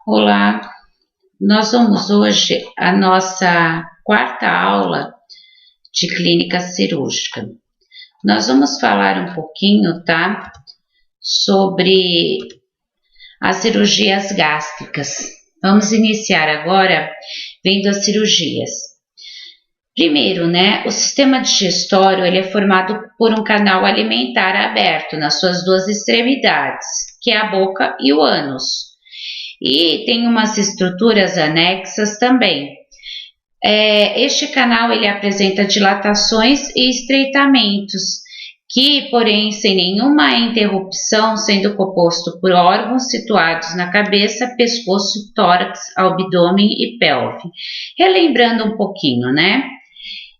Olá, nós vamos hoje a nossa quarta aula de clínica cirúrgica. Nós vamos falar um pouquinho, tá, sobre as cirurgias gástricas. Vamos iniciar agora vendo as cirurgias. Primeiro, né, o sistema digestório ele é formado por um canal alimentar aberto nas suas duas extremidades, que é a boca e o ânus. E tem umas estruturas anexas também. Este canal ele apresenta dilatações e estreitamentos, que, porém, sem nenhuma interrupção, sendo composto por órgãos situados na cabeça, pescoço, tórax, abdômen e pelve. Relembrando um pouquinho, né?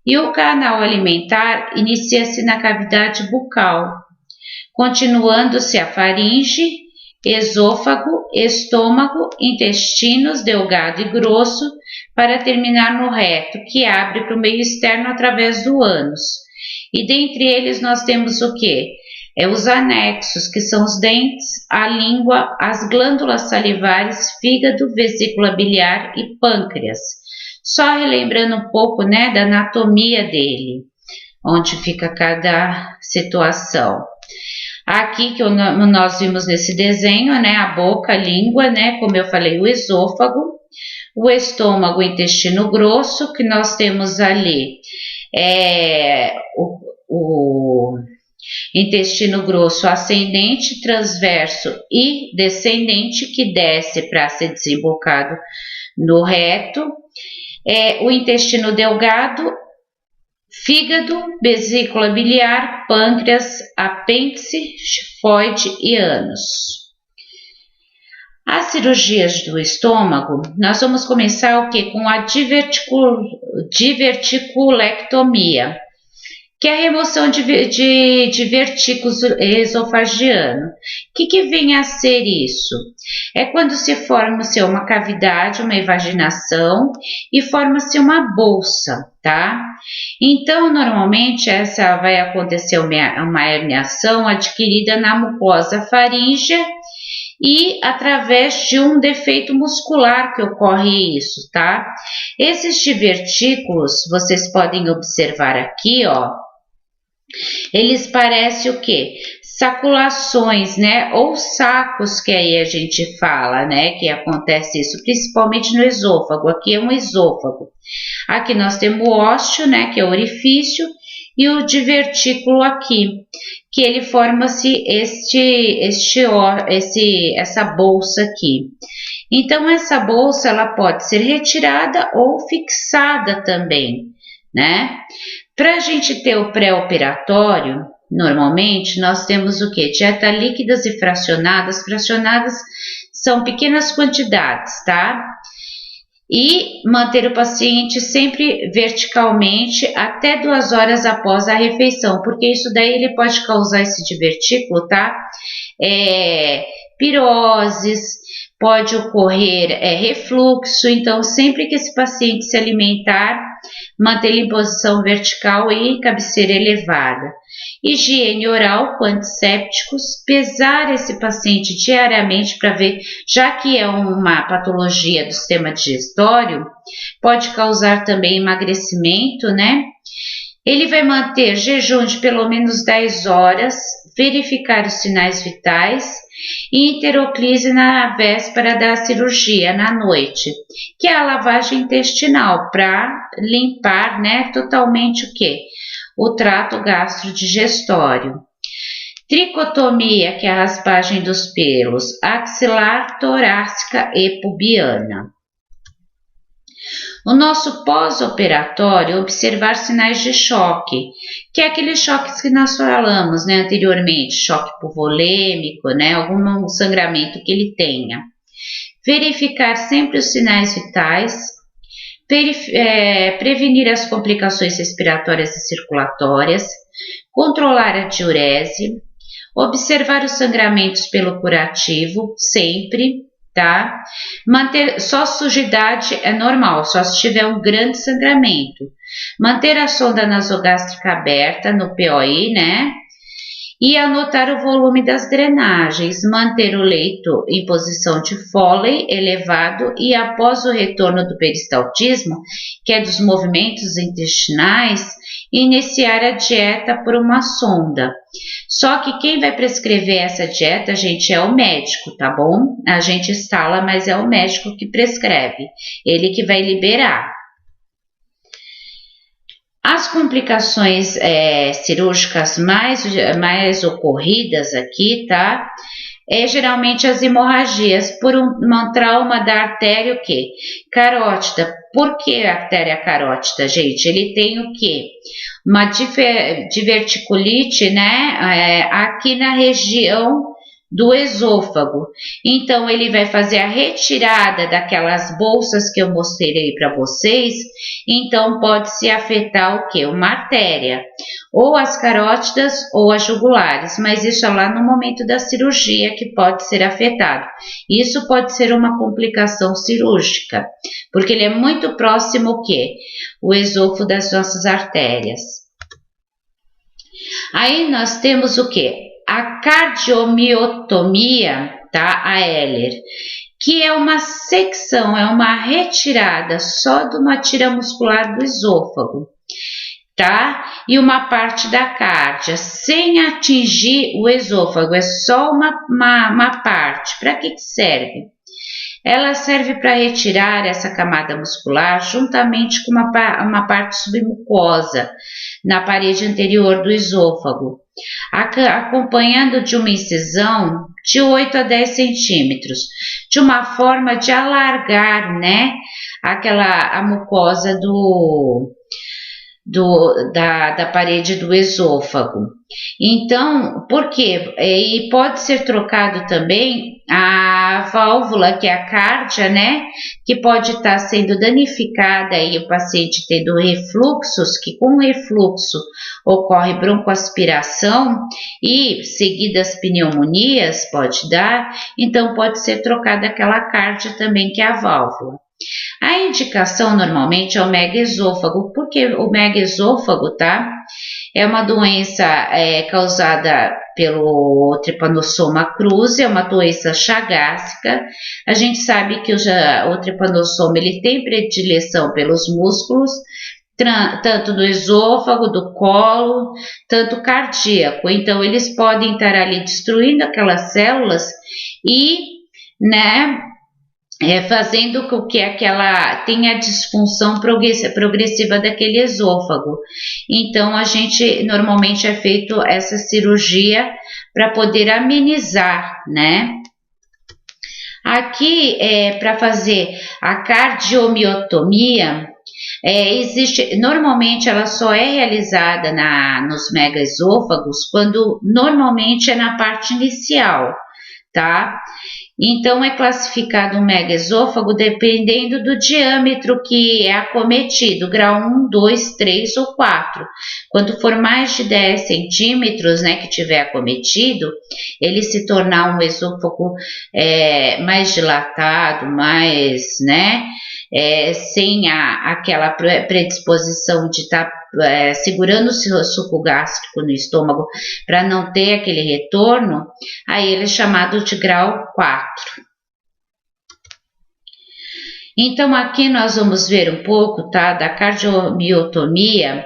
E o canal alimentar inicia-se na cavidade bucal, continuando-se a faringe, esôfago, estômago, intestinos delgado e grosso, para terminar no reto, que abre para o meio externo através do ânus. E dentre eles nós temos o quê? Os anexos, que são os dentes, a língua, as glândulas salivares, fígado, vesícula biliar e pâncreas. Só relembrando um pouco, né, da anatomia dele, onde fica cada situação. Aqui que nós vimos nesse desenho, né, a boca, a língua, né, como eu falei, o esôfago, o estômago, o intestino grosso, que nós temos ali o intestino grosso ascendente, transverso e descendente, que desce para ser desembocado no reto, o intestino delgado, fígado, vesícula biliar, pâncreas, apêndice, tifoide e ânus. As cirurgias do estômago, nós vamos começar o que? Com a diverticulectomia, que é a remoção de divertículos esofagiano. O que vem a ser isso? É quando se forma-se uma cavidade, uma evaginação e forma-se uma bolsa, tá? Então, normalmente, essa vai acontecer uma herniação adquirida na mucosa faríngea e através de um defeito muscular que ocorre isso, tá? Esses divertículos, vocês podem observar aqui, ó, eles parecem o quê? Saculações, né? Ou sacos, que aí a gente fala, né? Que acontece isso, principalmente no esôfago. Aqui é um esôfago. Aqui nós temos o ósseo, né? Que é o orifício, e o divertículo aqui, que ele forma-se essa bolsa aqui. Então, essa bolsa, ela pode ser retirada ou fixada também, né? Para a gente ter o pré-operatório, normalmente nós temos o que? Dieta líquidas e fracionadas. Fracionadas são pequenas quantidades, tá? E manter o paciente sempre verticalmente até 2 horas após a refeição, porque isso daí ele pode causar esse divertículo, tá? Piroses, pode ocorrer refluxo. Então, sempre que esse paciente se alimentar, manter em posição vertical e cabeceira elevada. Higiene oral com antissépticos, pesar esse paciente diariamente para ver, já que é uma patologia do sistema digestório, pode causar também emagrecimento, né? Ele vai manter jejum de pelo menos 10 horas, verificar os sinais vitais e enteroclise na véspera da cirurgia, na noite, que é a lavagem intestinal, para limpar, né, totalmente o quê? O trato gastrodigestório. Tricotomia, que é a raspagem dos pelos, axilar, torácica e pubiana. O nosso pós-operatório, observar sinais de choque, que é aqueles choques que nós falamos, né, anteriormente, choque hipovolêmico, né, algum sangramento que ele tenha. Verificar sempre os sinais vitais, prevenir as complicações respiratórias e circulatórias, controlar a diurese, observar os sangramentos pelo curativo, sempre, tá? Manter, só sujidade é normal, só se tiver um grande sangramento. Manter a sonda nasogástrica aberta no POI, né? e anotar o volume das drenagens, manter o leito em posição de Foley elevado e após o retorno do peristaltismo, que é dos movimentos intestinais, iniciar a dieta por uma sonda. Só que quem vai prescrever essa dieta, gente, é o médico, tá bom? A gente instala, mas é o médico que prescreve, ele que vai liberar. As complicações cirúrgicas mais ocorridas aqui, tá? Geralmente as hemorragias por um trauma da artéria o quê? Carótida. Por que artéria carótida, gente? Ele tem o quê? Uma diverticulite, né? Aqui na região do esôfago. Então, ele vai fazer a retirada daquelas bolsas que eu mostrei para vocês. Então, pode-se afetar o quê? Uma artéria. Ou as carótidas ou as jugulares. Mas isso é lá no momento da cirurgia que pode ser afetado. Isso pode ser uma complicação cirúrgica. Porque ele é muito próximo o quê? O esôfago das nossas artérias. Aí, nós temos o quê? A cardiomiotomia, tá? A Heller, que é uma secção, é uma retirada só de uma tira muscular do esôfago, tá? E uma parte da cárdia, sem atingir o esôfago, é só uma parte. Para que serve? Ela serve para retirar essa camada muscular juntamente com uma parte submucosa na parede anterior do esôfago, acompanhando de uma incisão de 8 a 10 centímetros, de uma forma de alargar, né, a mucosa da parede do esôfago. Então, por quê? E pode ser trocado também a válvula, que é a cárdia, né? Que pode estar sendo danificada e o paciente tendo refluxos, que com refluxo ocorre broncoaspiração e seguidas pneumonias, pode dar. Então, pode ser trocada aquela cárdia também, que é a válvula. A indicação normalmente é o megaesôfago, porque o megaesôfago, tá? É uma doença causada pelo Trypanosoma cruzi, é uma doença chagásica. A gente sabe que o Trypanosoma ele tem predileção pelos músculos, tanto do esôfago, do colo, tanto cardíaco. Então, eles podem estar ali destruindo aquelas células e, né, fazendo com que aquela tenha a disfunção progressiva daquele esôfago. Então, a gente normalmente é feito essa cirurgia para poder amenizar, né? Aqui, para fazer a cardiomiotomia, normalmente ela só é realizada nos megaesôfagos quando normalmente é na parte inicial, tá? Então, é classificado um megaesôfago dependendo do diâmetro que é acometido, grau 1, 2, 3 ou 4. Quando for mais de 10 centímetros, né, que tiver acometido, ele se tornar um esôfago mais dilatado, mais, né, sem aquela predisposição de estar segurando o suco gástrico no estômago para não ter aquele retorno, aí ele é chamado de grau 4. Então, aqui nós vamos ver um pouco, tá, da cardiomiotomia,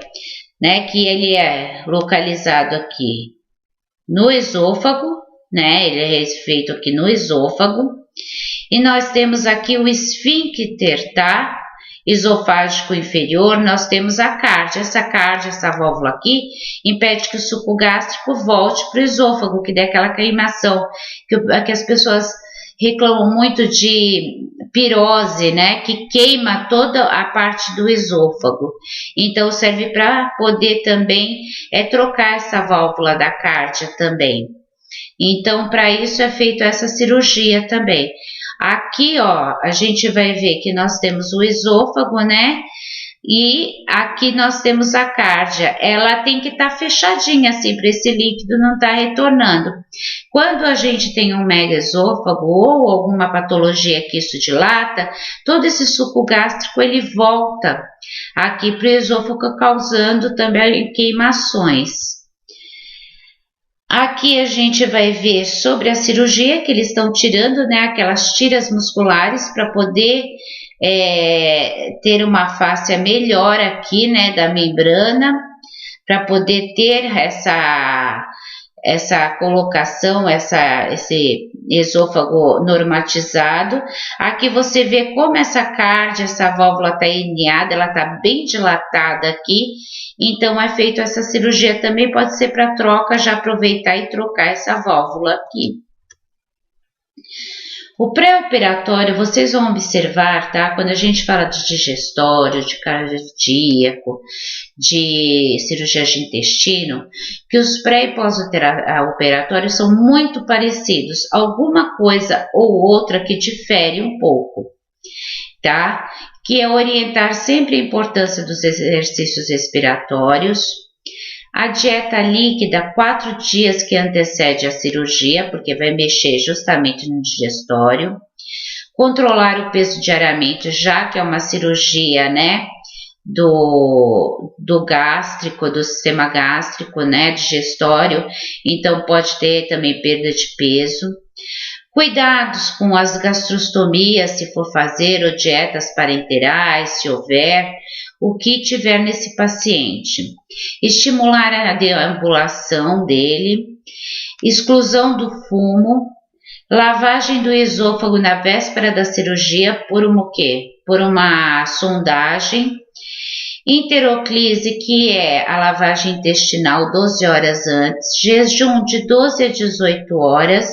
né, que ele é localizado aqui no esôfago, né, ele é feito aqui no esôfago, e nós temos aqui o esfíncter, tá, esofágico inferior, nós temos a cárdia. Essa válvula aqui, impede que o suco gástrico volte para o esôfago, que dê aquela queimação, que as pessoas reclamam muito de pirose, né, que queima toda a parte do esôfago. Então, serve para poder também trocar essa válvula da cárdia também. Então, para isso é feito essa cirurgia também. Aqui, ó, a gente vai ver que nós temos o esôfago, né? E aqui nós temos a cárdia. Ela tem que estar fechadinha assim, para esse líquido não estar retornando. Quando a gente tem um megaesôfago ou alguma patologia que isso dilata, todo esse suco gástrico ele volta aqui para o esôfago, causando também queimações. Aqui a gente vai ver sobre a cirurgia que eles estão tirando, né, aquelas tiras musculares para poder ter uma fáscia melhor aqui, né, da membrana, para poder ter essa colocação, esse esôfago normatizado. Aqui você vê como essa cárdea, essa válvula está herniada, ela está bem dilatada aqui. Então é feita essa cirurgia também, pode ser para troca, já aproveitar e trocar essa válvula aqui. O pré-operatório, vocês vão observar, tá? Quando a gente fala de digestório, de cardíaco, de cirurgia de intestino, que os pré e pós-operatórios são muito parecidos. Alguma coisa ou outra que difere um pouco, tá? Que é orientar sempre a importância dos exercícios respiratórios, a dieta líquida 4 dias que antecede a cirurgia, porque vai mexer justamente no digestório, controlar o peso diariamente, já que é uma cirurgia, né, do gástrico, do sistema gástrico, né, digestório, então pode ter também perda de peso. Cuidados com as gastroscomias, se for fazer, ou dietas parenterais, se houver, o que tiver nesse paciente. Estimular a deambulação dele, exclusão do fumo, lavagem do esôfago na véspera da cirurgia por uma sondagem, enteroclise, que é a lavagem intestinal 12 horas antes, jejum de 12 a 18 horas,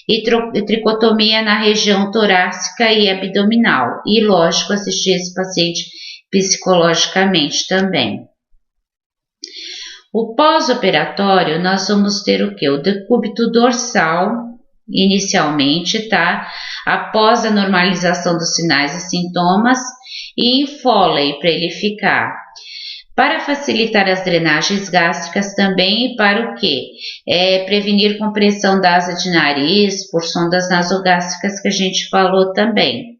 e tricotomia na região torácica e abdominal. E, lógico, assistir esse paciente psicologicamente também. O pós-operatório, nós vamos ter o que? O decúbito dorsal, inicialmente, tá? Após a normalização dos sinais e sintomas, e em Foley, para ele ficar. Para facilitar as drenagens gástricas também, e para o quê? Prevenir compressão da asa de nariz por sondas nasogástricas que a gente falou também.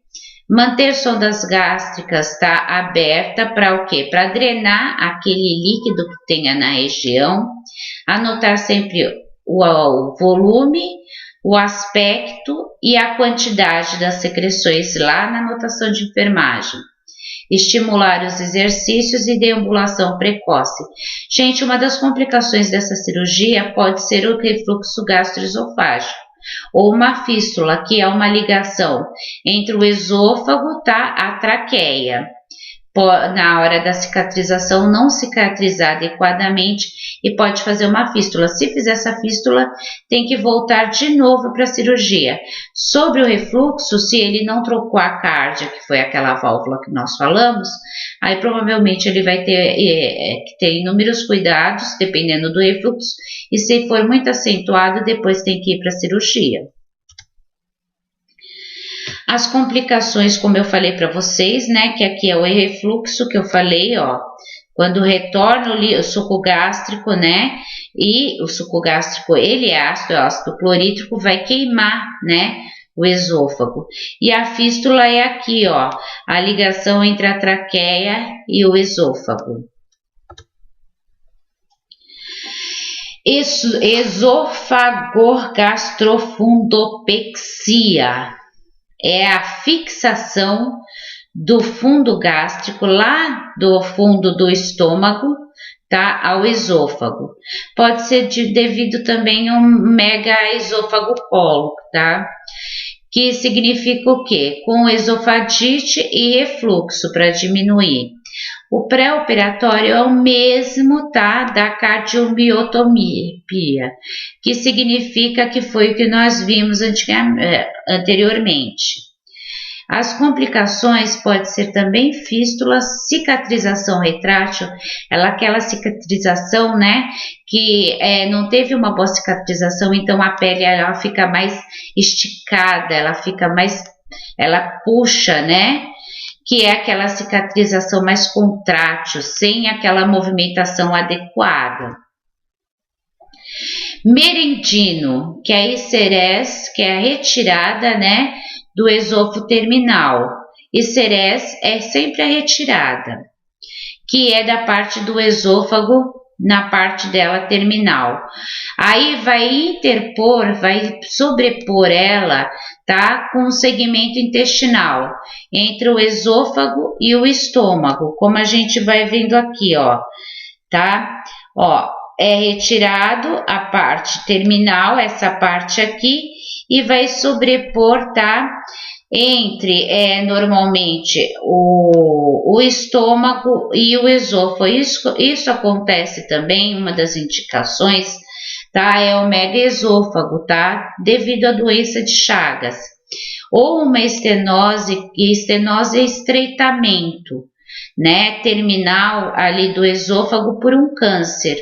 Manter sondas gástricas, tá, aberta para o quê? Para drenar aquele líquido que tenha na região. Anotar sempre o volume, o aspecto e a quantidade das secreções lá na anotação de enfermagem. Estimular os exercícios e deambulação precoce. Gente, uma das complicações dessa cirurgia pode ser o refluxo gastroesofágico ou uma fístula, que é uma ligação entre o esôfago, tá, a traqueia. Na hora da cicatrização, não cicatrizar adequadamente e pode fazer uma fístula. Se fizer essa fístula, tem que voltar de novo para a cirurgia. Sobre o refluxo, se ele não trocou a cárdia, que foi aquela válvula que nós falamos, aí provavelmente ele vai ter que ter inúmeros cuidados, dependendo do refluxo, e se for muito acentuado, depois tem que ir para a cirurgia. As complicações, como eu falei para vocês, né, que aqui é o refluxo que eu falei, ó, quando retorna o suco gástrico, né, e o suco gástrico, ele é ácido clorídrico, vai queimar, né, o esôfago. E a fístula é aqui, ó, a ligação entre a traqueia e o esôfago. Esofagorgastrofundopexia é a fixação do fundo gástrico lá do fundo do estômago, tá, ao esôfago. Pode ser devido também a um mega esôfago cólico, tá? Que significa o quê? Com esofagite e refluxo para diminuir. O pré-operatório é o mesmo, tá, da cardiomiotomia, que significa que foi o que nós vimos anteriormente. As complicações pode ser também fístula, cicatrização retrátil, aquela cicatrização, né, que não teve uma boa cicatrização, então a pele ela fica mais esticada, ela puxa, né, que é aquela cicatrização mais contrátil, sem aquela movimentação adequada. Merendino, que é a ICERES, que é a retirada, né, do esôfago terminal. ICERES é sempre a retirada, que é da parte do esôfago na parte dela terminal. Aí vai sobrepor ela, tá? Com o segmento intestinal, entre o esôfago e o estômago, como a gente vai vendo aqui, ó, tá? Ó, é retirado a parte terminal, essa parte aqui, e vai sobrepor, tá? Entre normalmente o estômago e o esôfago. Isso acontece também, uma das indicações, tá? É o megaesôfago, tá? Devido à doença de Chagas. Ou uma estenose é estreitamento, né? Terminal ali do esôfago por um câncer,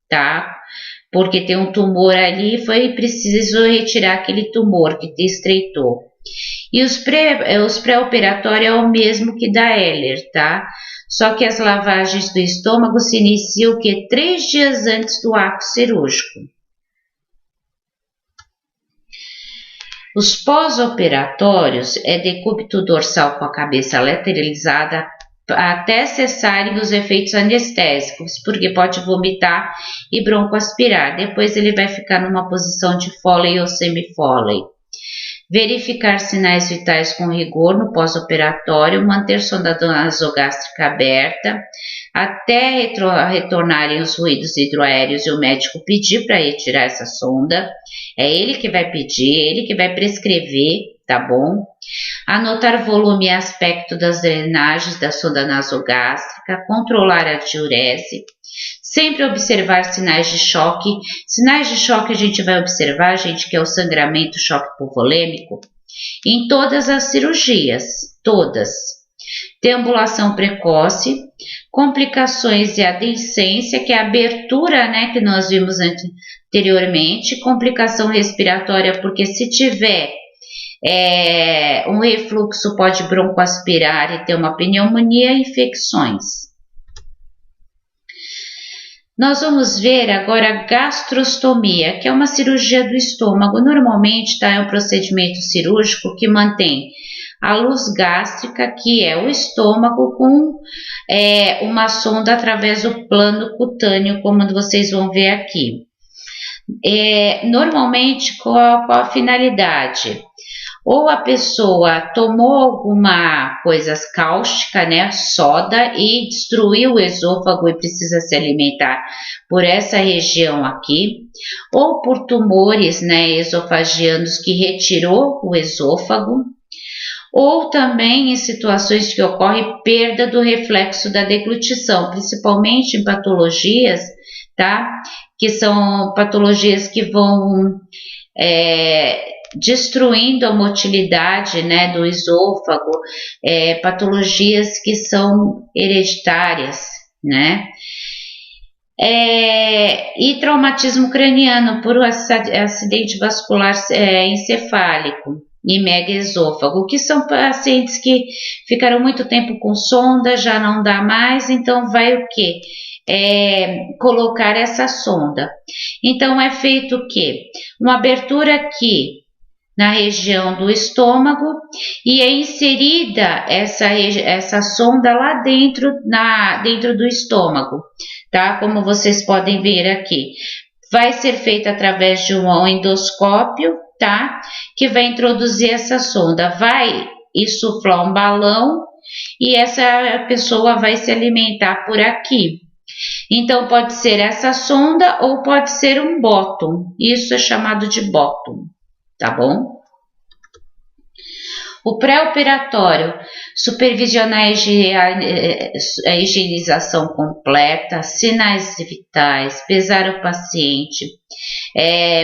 tá? Porque tem um tumor ali e foi preciso retirar aquele tumor que te estreitou. E os pré-operatórios é o mesmo que da Heller, tá? Só que as lavagens do estômago se iniciam 3 dias antes do ato cirúrgico. Os pós-operatórios é decúbito dorsal com a cabeça lateralizada até cessarem os efeitos anestésicos, porque pode vomitar e broncoaspirar. Depois ele vai ficar numa posição de Foley ou semi-Foley. Verificar sinais vitais com rigor no pós-operatório, manter sonda nasogástrica aberta até retornarem os ruídos hidroaéreos e o médico pedir para retirar essa sonda. É ele que vai pedir, ele que vai prescrever, tá bom? Anotar volume e aspecto das drenagens da sonda nasogástrica, controlar a diurese. Sempre observar sinais de choque. Sinais de choque a gente vai observar, gente, que é o sangramento, choque hipovolêmico, em todas as cirurgias, todas. Deambulação precoce, complicações de adensência, que é a abertura, né, que nós vimos anteriormente, complicação respiratória, porque se tiver um refluxo pode broncoaspirar e ter uma pneumonia e infecções. Nós vamos ver agora a gastrostomia, que é uma cirurgia do estômago. Normalmente é um procedimento cirúrgico que mantém a luz gástrica, que é o estômago, com uma sonda através do plano cutâneo, como vocês vão ver aqui. Normalmente, qual a finalidade? Ou a pessoa tomou alguma coisa cáustica, né, soda, e destruiu o esôfago e precisa se alimentar por essa região aqui, ou por tumores, né, esofagianos que retirou o esôfago, ou também em situações que ocorre perda do reflexo da deglutição, principalmente em patologias, tá, que são patologias que vão destruindo a motilidade, né, do esôfago, patologias que são hereditárias, né, e traumatismo craniano por acidente vascular encefálico e megaesôfago, que são pacientes que ficaram muito tempo com sonda, já não dá mais, então vai o quê? Colocar essa sonda. Então é feito o quê? Uma abertura aqui na região do estômago e é inserida essa sonda lá dentro do estômago, tá? Como vocês podem ver aqui, vai ser feita através de um endoscópio, tá? Que vai introduzir essa sonda, vai insuflar um balão e essa pessoa vai se alimentar por aqui. Então pode ser essa sonda ou pode ser um bottom, isso é chamado de bottom. Tá bom? O pré-operatório, supervisionar a higienização completa, sinais vitais, pesar o paciente,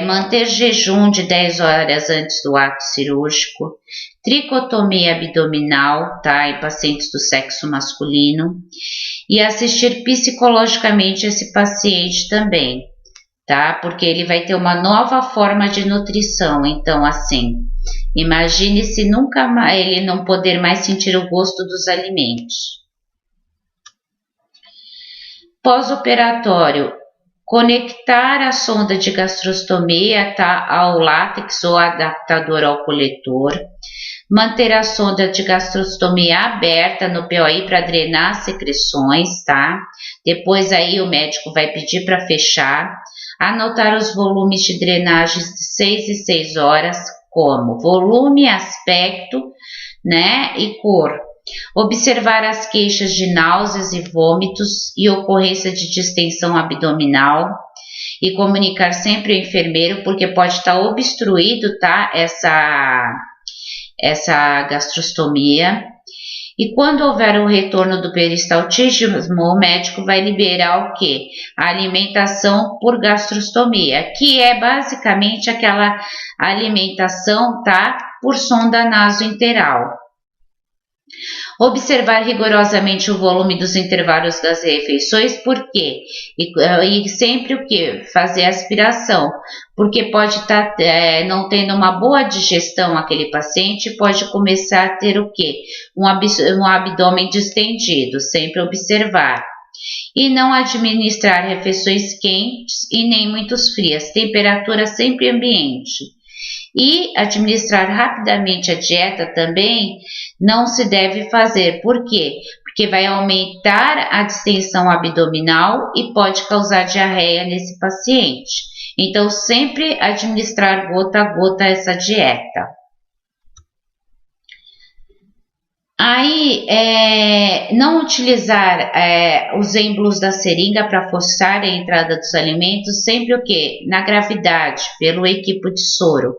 manter jejum de 10 horas antes do ato cirúrgico, tricotomia abdominal, tá, em pacientes do sexo masculino, e assistir psicologicamente esse paciente também, tá? Porque ele vai ter uma nova forma de nutrição. Então, assim, imagine se nunca mais ele não poder mais sentir o gosto dos alimentos. Pós-operatório, conectar a sonda de gastrostomia, tá, ao látex ou adaptador ao coletor. Manter a sonda de gastrostomia aberta no POI para drenar as secreções, tá? Depois aí o médico vai pedir para fechar. Anotar os volumes de drenagens de 6 em 6 horas, como volume, aspecto, né, e cor. Observar as queixas de náuseas e vômitos e ocorrência de distensão abdominal e comunicar sempre ao enfermeiro, porque pode estar obstruído, tá, essa gastrostomia. E quando houver o retorno do peristaltismo, o médico vai liberar o quê? A alimentação por gastrostomia, que é basicamente aquela alimentação, tá, por sonda nasointeral. Observar rigorosamente o volume dos intervalos das refeições, por quê? E sempre o que? Fazer aspiração, porque pode estar não tendo uma boa digestão aquele paciente, pode começar a ter o quê? Um abdômen distendido, sempre observar. E não administrar refeições quentes e nem muito frias, temperatura sempre ambiente. E administrar rapidamente a dieta também não se deve fazer. Por quê? Porque vai aumentar a distensão abdominal e pode causar diarreia nesse paciente. Então, sempre administrar gota a gota essa dieta. Aí, não utilizar os êmbolos da seringa para forçar a entrada dos alimentos, sempre o quê? Na gravidade, pelo equipo de soro.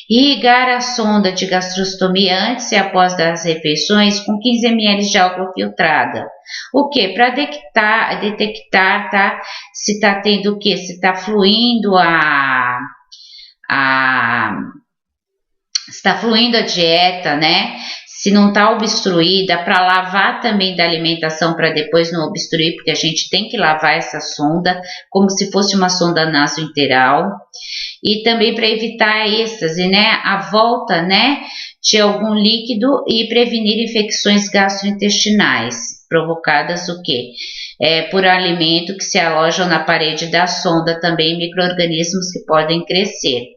Irrigar a sonda de gastrostomia antes e após das refeições com 15 ml de água filtrada. O que? Para detectar, tá? Se está tendo o que? Se está fluindo se está fluindo a dieta, né? Se não está obstruída, para lavar também da alimentação para depois não obstruir, porque a gente tem que lavar essa sonda como se fosse uma sonda nasointeral. E também para evitar a êxtase, né? A volta, né? De algum líquido e prevenir infecções gastrointestinais, provocadas o quê? Por alimento que se alojam na parede da sonda, também micro-organismos que podem crescer.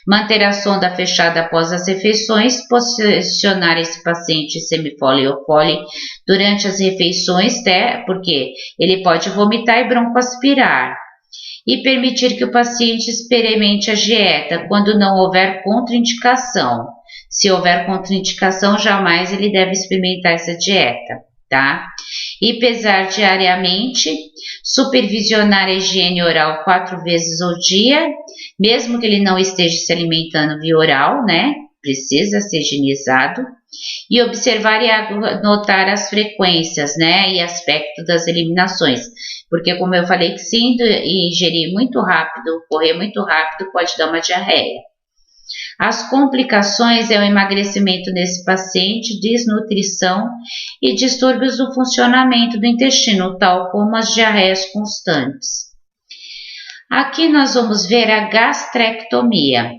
Manter a sonda fechada após as refeições, posicionar esse paciente semifole ou fole durante as refeições, porque ele pode vomitar e broncoaspirar. E permitir que o paciente experimente a dieta quando não houver contraindicação. Se houver contraindicação, jamais ele deve experimentar essa dieta, tá? E pesar diariamente, supervisionar a higiene oral 4 vezes ao dia, mesmo que ele não esteja se alimentando via oral, né? Precisa ser higienizado. E observar e anotar as frequências, né? E aspecto das eliminações. Porque, como eu falei, que se ingerir muito rápido, correr muito rápido, pode dar uma diarreia. As complicações é o emagrecimento nesse paciente, desnutrição e distúrbios do funcionamento do intestino, tal como as diarreias constantes. Aqui nós vamos ver a gastrectomia.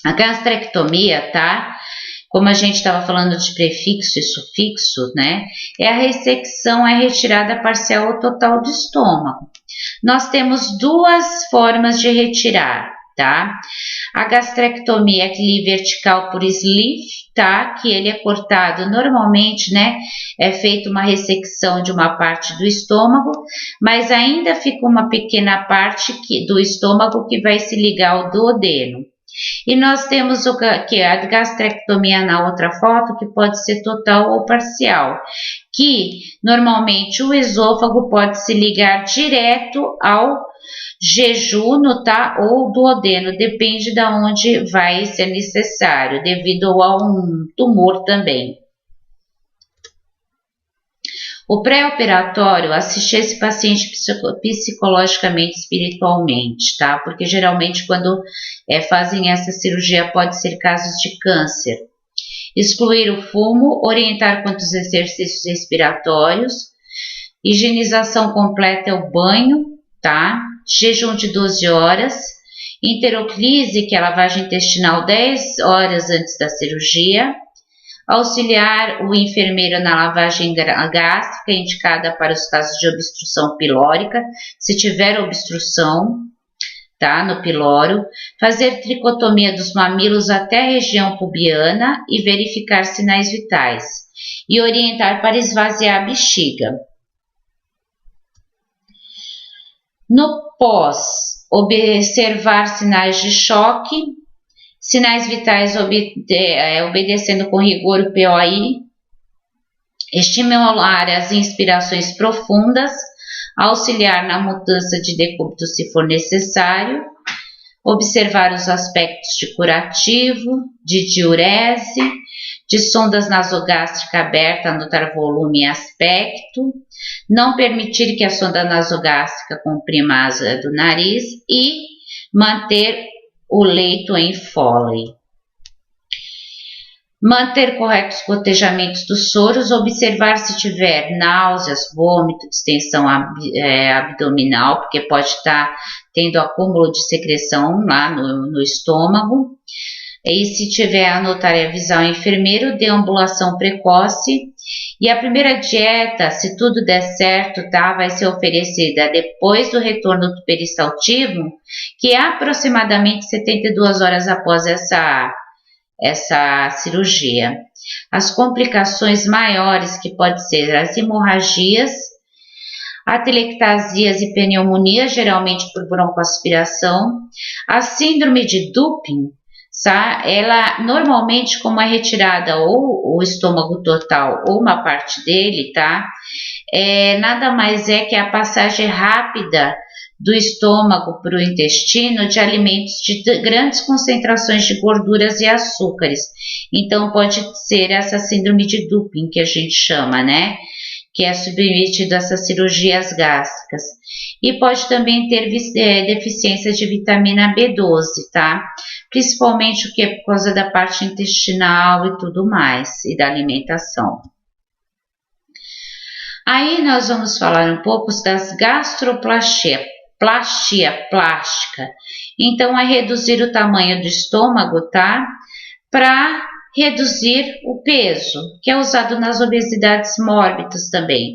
A gastrectomia, tá? Como a gente estava falando de prefixo e sufixo, né? É a ressecção, é retirada parcial ou total do estômago. Nós temos duas formas de retirar, tá? A gastrectomia aqui vertical por sleeve, tá? Que ele é cortado normalmente, né? É feita uma ressecção de uma parte do estômago, mas ainda fica uma pequena parte do estômago que vai se ligar ao duodeno. E nós temos a gastrectomia na outra foto, que pode ser total ou parcial, que normalmente o esôfago pode se ligar direto ao jejuno, tá? Ou duodeno, depende de onde vai ser necessário, devido a um tumor também. O pré-operatório, assistir esse paciente psicologicamente, espiritualmente, tá? Porque geralmente quando fazem essa cirurgia pode ser casos de câncer. Excluir o fumo, orientar quanto aos exercícios respiratórios, higienização completa é o banho, tá? Jejum de 12 horas, enteroclise, que é a lavagem intestinal 10 horas antes da cirurgia, auxiliar o enfermeiro na lavagem gástrica indicada para os casos de obstrução pilórica, se tiver obstrução, tá? No piloro, fazer tricotomia dos mamilos até a região pubiana e verificar sinais vitais. E orientar para esvaziar a bexiga. No pós, observar sinais de choque, sinais vitais obedecendo com rigor o POI, estimular as inspirações profundas, auxiliar na mudança de decúbito se for necessário, observar os aspectos de curativo, de diurese, de sondas nasogástrica aberta, anotar volume e aspecto, não permitir que a sonda nasogástrica comprima a asa do nariz e manter o leito em Foley. Manter corretos cotejamentos dos soros, observar se tiver náuseas, vômito, distensão abdominal, porque pode estar tendo acúmulo de secreção lá no estômago. E se tiver, anotar e avisar o enfermeiro, deambulação precoce. E a primeira dieta, se tudo der certo, tá, vai ser oferecida depois do retorno do peristaltismo, que é aproximadamente 72 horas após essa cirurgia. As complicações maiores, que pode ser as hemorragias, atelectasias e pneumonia, geralmente por broncoaspiração, a síndrome de Dupin. Ela normalmente, como é retirada ou o estômago total ou uma parte dele, tá? Nada mais é que a passagem rápida do estômago para o intestino de alimentos de grandes concentrações de gorduras e açúcares. Então pode ser essa síndrome de Dupin que a gente chama, né? Que é submetido a essas cirurgias gástricas. E pode também ter deficiência de vitamina B12, tá? Principalmente o que é por causa da parte intestinal e tudo mais, e da alimentação. Aí nós vamos falar um pouco das gastroplastia, plastia plástica. Então é reduzir o tamanho do estômago, tá? Para reduzir o peso, que é usado nas obesidades mórbidas também.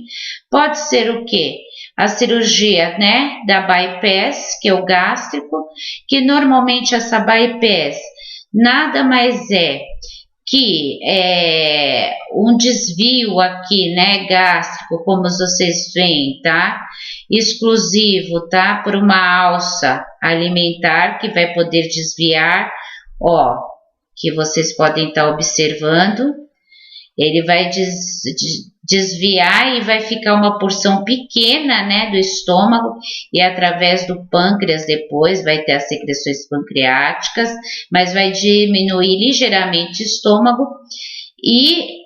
Pode ser o quê? A cirurgia, né, da bypass, que é o gástrico, que normalmente essa bypass nada mais é que um desvio aqui, né, gástrico, como vocês veem, tá? Exclusivo, tá? Por uma alça alimentar que vai poder desviar, ó, que vocês podem estar observando. Ele vai desviar e vai ficar uma porção pequena, né, do estômago, e através do pâncreas depois vai ter as secreções pancreáticas, mas vai diminuir ligeiramente o estômago e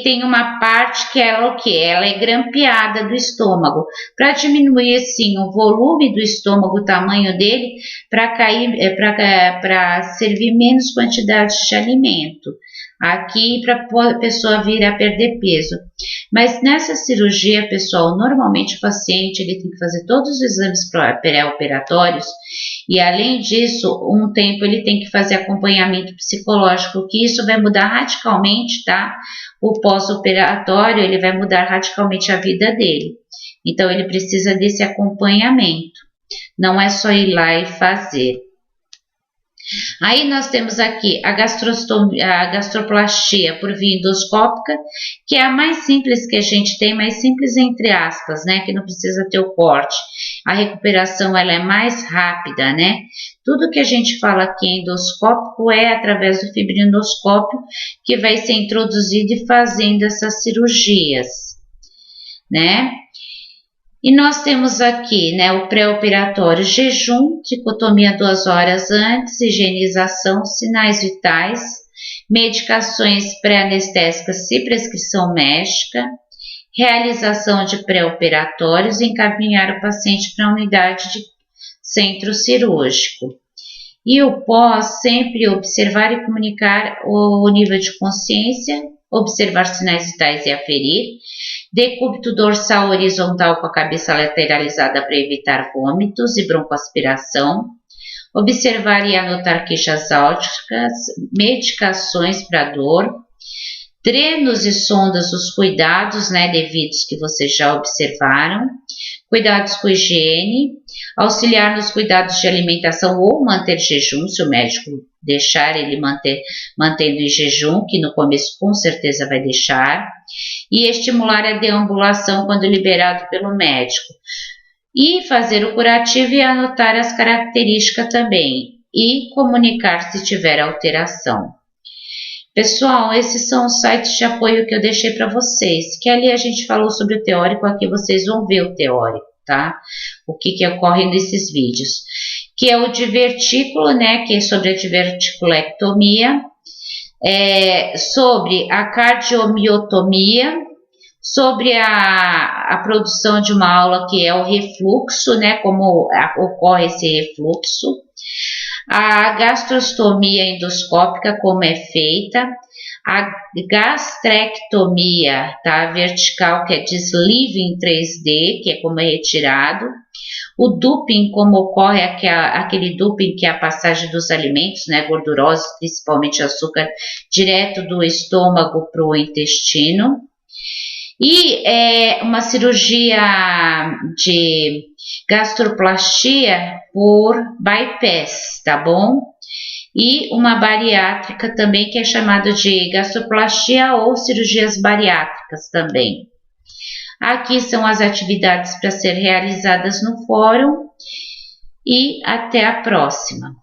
tem uma parte que é o que? Ela é grampeada do estômago, para diminuir assim o volume do estômago, o tamanho dele, para servir menos quantidade de alimento aqui, para a pessoa vir a perder peso. Mas nessa cirurgia, pessoal, normalmente o paciente ele tem que fazer todos os exames pré-operatórios e, além disso, um tempo ele tem que fazer acompanhamento psicológico, que isso vai mudar radicalmente, tá? O pós-operatório, ele vai mudar radicalmente a vida dele. Então, ele precisa desse acompanhamento. Não é só ir lá e fazer. Aí nós temos aqui a gastroplastia por via endoscópica, que é a mais simples que a gente tem, mais simples entre aspas, né, que não precisa ter o corte. A recuperação ela é mais rápida, né? Tudo que a gente fala aqui endoscópico é através do fibroendoscópio que vai ser introduzido e fazendo essas cirurgias, né? E nós temos aqui, né, o pré-operatório, jejum, tricotomia 2 horas antes, higienização, sinais vitais, medicações pré-anestésicas se prescrição médica, realização de pré-operatórios e encaminhar o paciente para a unidade de centro cirúrgico. E o pós, sempre observar e comunicar o nível de consciência, observar sinais vitais e aferir, decúbito dorsal horizontal com a cabeça lateralizada para evitar vômitos e broncoaspiração, observar e anotar queixas álticas, medicações para dor, drenos e sondas, os cuidados, né, devidos que vocês já observaram, cuidados com higiene, auxiliar nos cuidados de alimentação ou manter jejum, se o médico deixar ele mantendo em jejum, que no começo com certeza vai deixar, e estimular a deambulação quando liberado pelo médico. E fazer o curativo e anotar as características também, e comunicar se tiver alteração. Pessoal, esses são os sites de apoio que eu deixei para vocês, que ali a gente falou sobre o teórico, aqui vocês vão ver o teórico, tá? O que ocorre nesses vídeos. Que é o divertículo, né, que é sobre a diverticulectomia, sobre a cardiomiotomia, sobre a produção de uma aula que é o refluxo, né, como ocorre esse refluxo, a gastrostomia endoscópica, como é feita, a gastrectomia, tá, vertical, que é deslize em 3D, que é como é retirado, o duping, como ocorre aquele duping que é a passagem dos alimentos, né, gordurosos, principalmente açúcar, direto do estômago para o intestino, e uma cirurgia de gastroplastia por bypass, tá bom? E uma bariátrica também, que é chamada de gastroplastia ou cirurgias bariátricas também. Aqui são as atividades para ser realizadas no fórum e até a próxima.